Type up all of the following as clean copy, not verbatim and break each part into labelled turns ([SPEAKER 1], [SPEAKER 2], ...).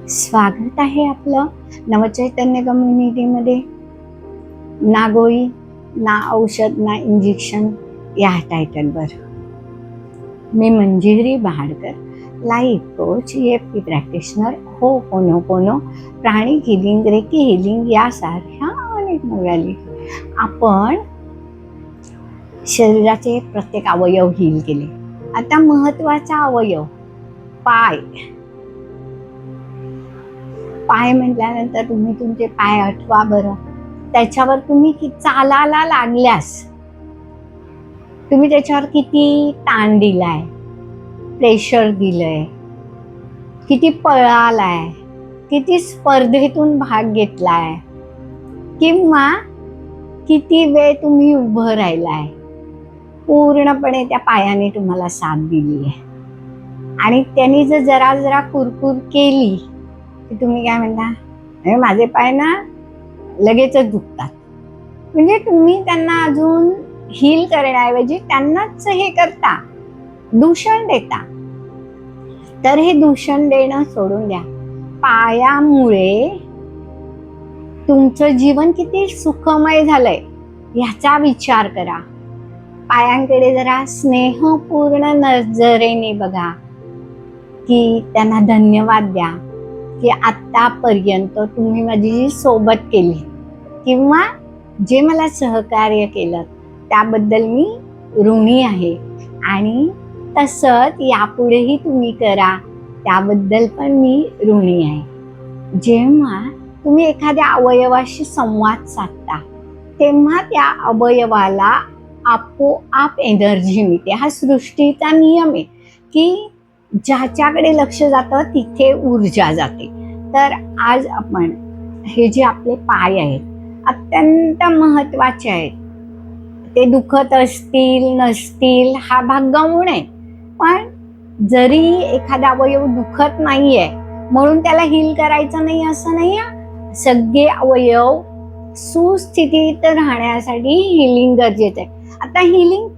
[SPEAKER 1] स्वागत आहे आपलं नवचैतन्य कम्युनिटीमध्ये. ना गोळी ना औषध ना इंजेक्शन या टायटलवर मी Manjiri Bahadkar, life coach, EFT practitioner, hooponopono, pranic healing, reiki healing यासारख्या अनेक मोबाईल आपण शरीराचे प्रत्येक अवयव हील केले. आता महत्वाचा अवयव पाय. पाय म्हटल्यानंतर तुम्ही तुमचे पाय आठवा बरं. त्याच्यावर तुम्ही चालायला लागल्यास तुम्ही त्याच्यावर किती ताण दिलाय, प्रेशर दिलंय, किती पळालाय, किती स्पर्धेतून भाग घेतलाय, किंवा किती वेळ तुम्ही उभं राहिलाय. पूर्णपणे त्या पायाने तुम्हाला साथ दिली आहे. आणि त्यांनी जर जरा जरा कुरकुर केली की तुम्ही काय म्हणता, माझे पाय ना लगेचच दुखतात. म्हणजे तुम्ही त्यांना अजून हील करण्याऐवजी त्यांनाच हे करता, दूषण देता. तर हे दूषण देणं सोडून द्या. पायामुळे तुमचं जीवन किती सुखमय झालंय ह्याचा विचार करा. पायांकडे जरा स्नेहपूर्ण नजरेने बघा, की त्यांना धन्यवाद द्या की आतापर्यंत तुम्ही माझी सोबत केली किंवा जे मला सहकार्य केलं त्याबद्दल मी ऋणी आहे. आणि तसंच यापुढेही तुम्ही करा त्याबद्दल पण मी ऋणी आहे. जेव्हा तुम्ही एखाद्या अवयवाशी संवाद साधता तेव्हा त्या अवयवाला आपोआप एनर्जी मिळते. हा सृष्टीचा नियम आहे की ज्याच्याकडे लक्ष जातं तिथे ऊर्जा जाते. तर आज आपण हे जे आपले पाय आहेत अत्यंत महत्वाचे आहेत. ते दुखत असतील नसतील हा भाग गमवू नये. पण जरी एखादा अवयव दुखत नाहीये म्हणून त्याला हील करायचं नाही असं नाही. सगळे अवयव सुस्थितीत राहण्यासाठी हीलिंग गरजेचं आहे. आता हीलिंग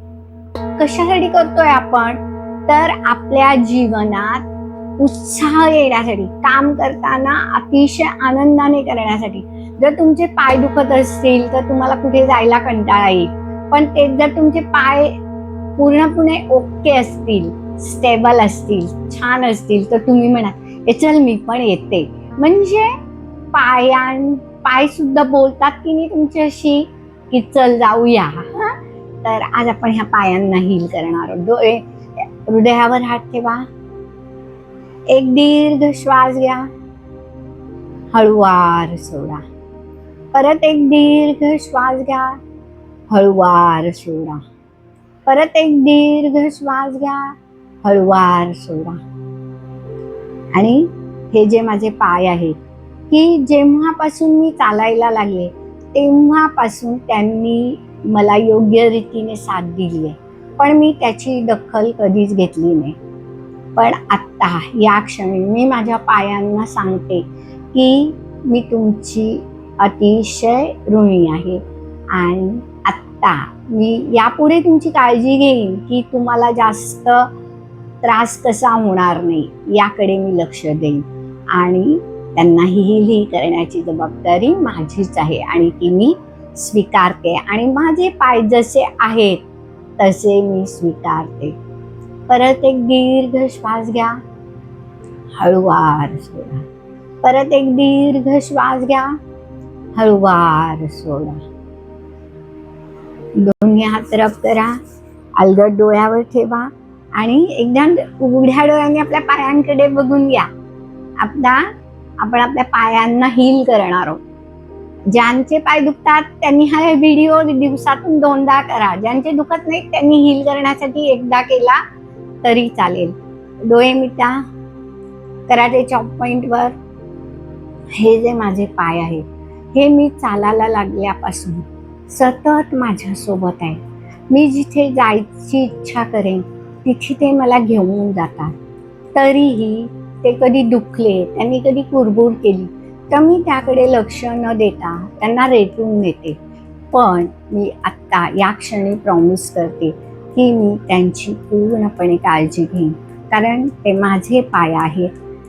[SPEAKER 1] कशासाठी करतोय आपण, तर आपल्या जीवनात उत्साह येण्यासाठी, काम करताना अतिशय आनंदाने करण्यासाठी. जर तुमचे पाय दुखत असतील तर तुम्हाला कुठे जायला कंटाळा येईल. पण ते जर तुमचे पाय पूर्णपणे ओके असतील, स्टेबल असतील, छान असतील तर तुम्ही म्हणा चल मी पण येते. म्हणजे पाय सुद्धा बोलतात की नाही तुमच्याशी की चल जाऊया. तर आज आपण ह्या पायांना हील करणार आहोत. हृदयावर हात ठेवा. एक दीर्घ श्वास घ्या, हळूवार सोडा. परत एक दीर्घ श्वास घ्या, हळूवार सोडा. परत एक दीर्घ श्वास घ्या, हळूवार सोडा. आणि हे जे माझे पाय आहेत की जेव्हापासून मी चालायला लागले तेव्हापासून त्यांनी मला योग्य रीतीने साथ दिली आहे. पण मी त्याची दखल कधीच घेतली नाही. पण आत्ता या क्षणी मी माझ्या पायांना सांगते की मी तुमची अतिशय ऋणी आहे. आणि आत्ता मी यापुढे तुमची काळजी घेईन की तुम्हाला जास्त त्रास कसा होणार नाही याकडे मी लक्ष देईन. आणि त्यांना हील करण्याची जबाबदारी माझीच आहे आणि ती मी स्वीकारते. आणि माझे पाय जसे आहेत तसे मी स्वीकारते. परत एक दीर्घ श्वास घ्या, हळूवार सोडा. परत एक दीर्घ श्वास घ्या, हळूवार सोडा. दोन्ही हात रब करा, अलगद डोळ्यावर ठेवा आणि एकदा उघड्या डोळ्याने आपल्या पायांकडे बघून घ्या. आता आपण आपल्या पायांना हील करणार आहोत. ज्यांचे पाय दुखतात त्यांनी हा व्हिडिओ दिवसातून 2दा करा. ज्यांचे दुखत नाही त्यांनी हील करण्यासाठी एकदा केला तरी चालेल. डोळे मिटा. कराटे चॉप पॉइंटवर हे जे माझे पाय आहेत हे मी चालायला लागल्यापासून सतत माझ्यासोबत आहे. मी जिथे जायची इच्छा करेन तिथे ते मला घेऊन जातात. तरीही ते कधी दुखले, त्यांनी कधी कुरबुर केली तर मी त्याकडे लक्ष न देता त्यांना रेटून देते. पण मी आत्ता या क्षणी प्रॉमिस करते की मी त्यांची पूर्णपणे काळजी घेईन. कारण ते माझे पाय आहेत